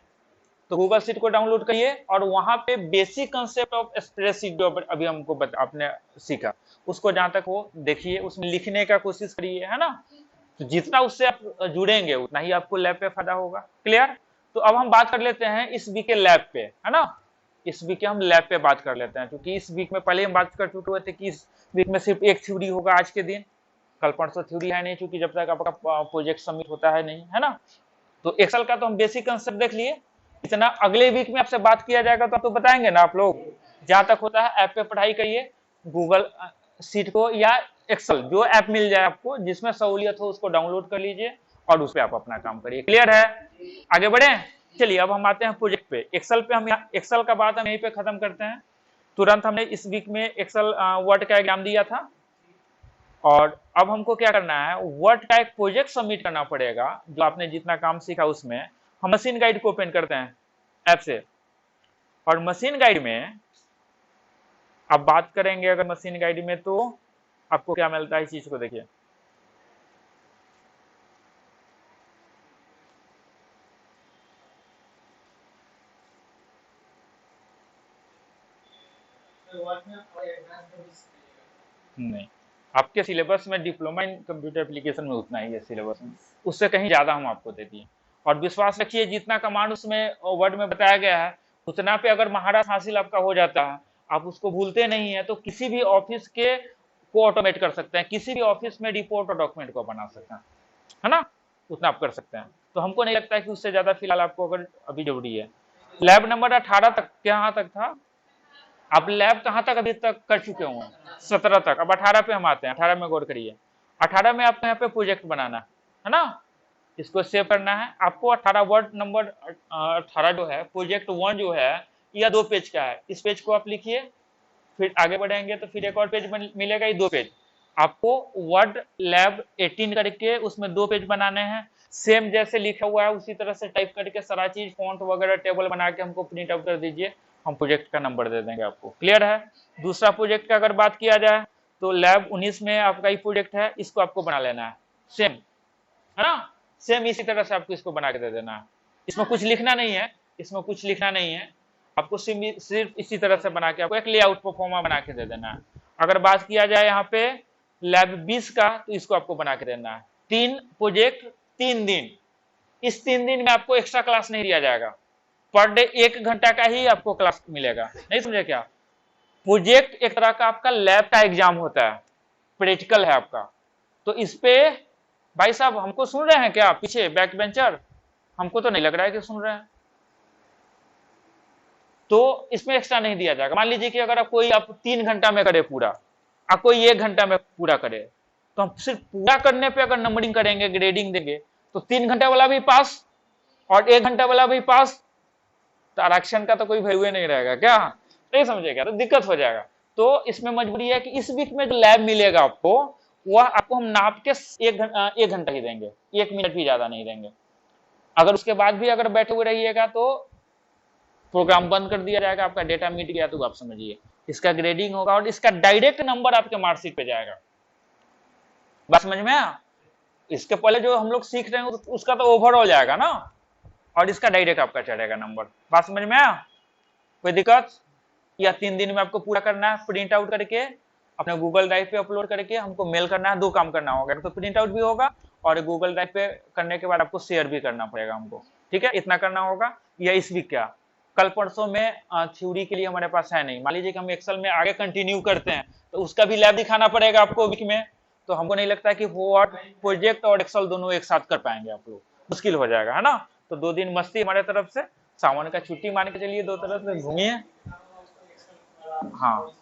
तो गूगल सीट को डाउनलोड करिए और वहां पे बेसिक कंसेप्ट ऑफ स्प्रेडशीट जो अभी हमको आपने सीखा, उसको जहां तक हो देखिए, उसमें लिखने का कोशिश करिए, है ना। तो जितना उससे आप जुड़ेंगे उतना ही आपको लैब पे फायदा होगा। क्लियर? तो अब हम बात कर लेते हैं इस वीक के लैब पे, है ना। इस वीक के हम लैब पे बात कर लेते हैं, क्योंकि इस वीक में पहले हम बात कर चुके थे कि इस वीक में सिर्फ एक थ्योरी होगा आज के दिन, कल परसों थ्योरी है नहीं, क्योंकि जब तक आपका प्रोजेक्ट सबमिट होता है नहीं, है ना। तो एक्सेल का तो हम बेसिक कंसेप्ट देख लिए। इतना अगले वीक में आपसे बात किया जाएगा तो आप तो बताएंगे ना आप लोग। जहां तक होता है ऐप पे पढ़ाई करिए, गूगल सीट को या एक्सेल जो ऐप मिल जाए आपको जिसमें सहूलियत हो उसको डाउनलोड कर लीजिए और उस पर आप अपना काम करिए। क्लियर है? आगे बढ़े। चलिए अब हम आते हैं प्रोजेक्ट पे। एक्सेल पे हम एक्सेल का बात हम यहीं पे खत्म करते हैं। तुरंत हमने इस वीक में एक्सेल वर्ड का एग्जाम दिया था, और अब हमको क्या करना है, वर्ड का एक प्रोजेक्ट सबमिट करना पड़ेगा। जो आपने जितना काम सीखा उसमें हम मशीन गाइड को ओपन करते हैं ऐप से, और मशीन गाइड में आप बात करेंगे अगर मशीन गाइड में, तो आपको क्या मिलता है इस चीज को देखिए। नहीं, आपके सिलेबस में डिप्लोमा इन कंप्यूटर एप्लीकेशन में उतना ही है सिलेबस में, उससे कहीं ज्यादा हम आपको दे दिए। और विश्वास रखिए जितना कमांड उसमें वर्ड में बताया गया है उतना पे अगर महारत हासिल आपका हो जाता है, आप उसको भूलते नहीं है, तो किसी भी ऑफिस के को ऑटोमेट कर सकते हैं, किसी भी ऑफिस में रिपोर्ट और डॉक्यूमेंट को बना सकते हैं, है ना। उतना आप कर सकते हैं। तो हमको नहीं लगता है कि उससे ज्यादा फिलहाल आपको अगर अभी जरूरी है। लैब नंबर 18 तक यहाँ तक था। आप लैब कहाँ तक अभी तक कर चुके हो? 17 तक। अब 18 पे हम आते हैं। 18 में गौर करिए। 18 में आपको यहाँ पे प्रोजेक्ट बनाना है ना, इसको सेव करना है आपको। 18 वर्ड नंबर 18 जो है, प्रोजेक्ट 1 जो है, यह 2 पेज का है। इस पेज को आप लिखिए, फिर आगे बढ़ेंगे तो फिर एक और पेज मिलेगा, ये 2 पेज। आपको वर्ड लैब 18 करके उसमें 2 पेज बनाने हैं। सेम जैसे लिखा हुआ है उसी तरह से टाइप करके सारा चीज फॉन्ट वगैरह टेबल बना के हमको प्रिंट आउट कर दीजिए, हम प्रोजेक्ट का नंबर दे देंगे आपको। क्लियर है? दूसरा प्रोजेक्ट का अगर बात किया जाए तो लैब 19 में आपका ही प्रोजेक्ट है, इसको आपको बना लेना है सेम, है ना। सेम इसी तरह से आपको इसको बना के दे देना है। इसमें कुछ लिखना नहीं है, इसमें कुछ लिखना नहीं है, आपको सिर्फ इसी तरह से बना के आपको एक लेआउट परफॉर्मा बना के दे देना है। अगर बात किया जाए यहाँ पे लैब 20 का, तो इसको आपको बना के देना है। 3 प्रोजेक्ट 3 दिन। इस 3 दिन में आपको एक्स्ट्रा क्लास नहीं दिया जाएगा, पर डे 1 घंटा का ही आपको क्लास मिलेगा। नहीं समझे क्या? प्रोजेक्ट एक तरह का आपका लैब का एग्जाम होता है, प्रैक्टिकल है आपका। तो इस पे भाई साहब हमको सुन रहे हैं क्या पीछे बैक बेंचर? हमको तो नहीं लग रहा है कि सुन रहे हैं। तो इसमें एक्स्ट्रा नहीं दिया जाएगा। मान लीजिए कि अगर आप कोई आप 3 घंटा में करे पूरा, आप कोई 1 घंटा में पूरा करे, तो हम सिर्फ पूरा करने पे अगर नंबरिंग करेंगे, ग्रेडिंग देंगे, तो 3 घंटा वाला भी पास और 1 घंटा वाला भी पास, तो आरक्षण का तो कोई वैल्यू नहीं रहेगा क्या? नहीं समझे क्या? तो दिक्कत हो जाएगा। तो इसमें मजबूरी है कि इस वीक में जो लैब मिलेगा आपको, वह आपको हम नाप के 1 घंटा ही देंगे, 1 मिनट भी ज्यादा नहीं देंगे। अगर उसके बाद भी अगर बैठे हुए रहिएगा तो प्रोग्राम बंद कर दिया जाएगा, आपका डेटा मिट गया। तो आप समझिए इसका ग्रेडिंग होगा और इसका डायरेक्ट नंबर आपके मार्कशीट पे जाएगा। बात समझ में आया? इसके पहले जो हम लोग सीख रहे हैं उसका तो ओवरऑल जाएगा ना, और इसका डायरेक्ट आपका चढ़ेगा नंबर। बात समझ में आया? कोई दिक्कत? या 3 दिन में आपको पूरा करना है, प्रिंट आउट करके अपने गूगल ड्राइव पे अपलोड करके हमको मेल करना है। 2 काम करना होगा, तो प्रिंट आउट भी होगा और गूगल ड्राइव पे करने के बाद आपको शेयर भी करना पड़ेगा हमको, ठीक है? इतना करना होगा। या इस वीक क्या, कल परसों में थ्योरी के लिए हमारे पास है नहीं। मान लीजिए कि हम एक्सेल में आगे कंटिन्यू करते हैं तो उसका भी लैब दिखाना पड़ेगा आपको वीक में। तो हमको नहीं लगता कि वो प्रोजेक्ट और एक्सेल दोनों एक साथ कर पाएंगे आप लोग, मुश्किल हो जाएगा, है ना? तो 2 दिन मस्ती हमारे तरफ से, सावन का छुट्टी मान के चलिए, 2 तरफ से घूमिए। हाँ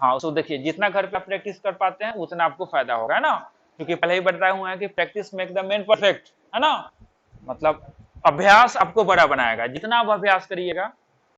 हाँ, उसको देखिए, जितना घर पे आप प्रैक्टिस कर पाते हैं उतना आपको फायदा होगा, है ना? क्योंकि पहले ही बताया हुआ है कि practice make the man perfect, है ना? मतलब अभ्यास आपको बड़ा बनाएगा। जितना आप अभ्यास करिएगा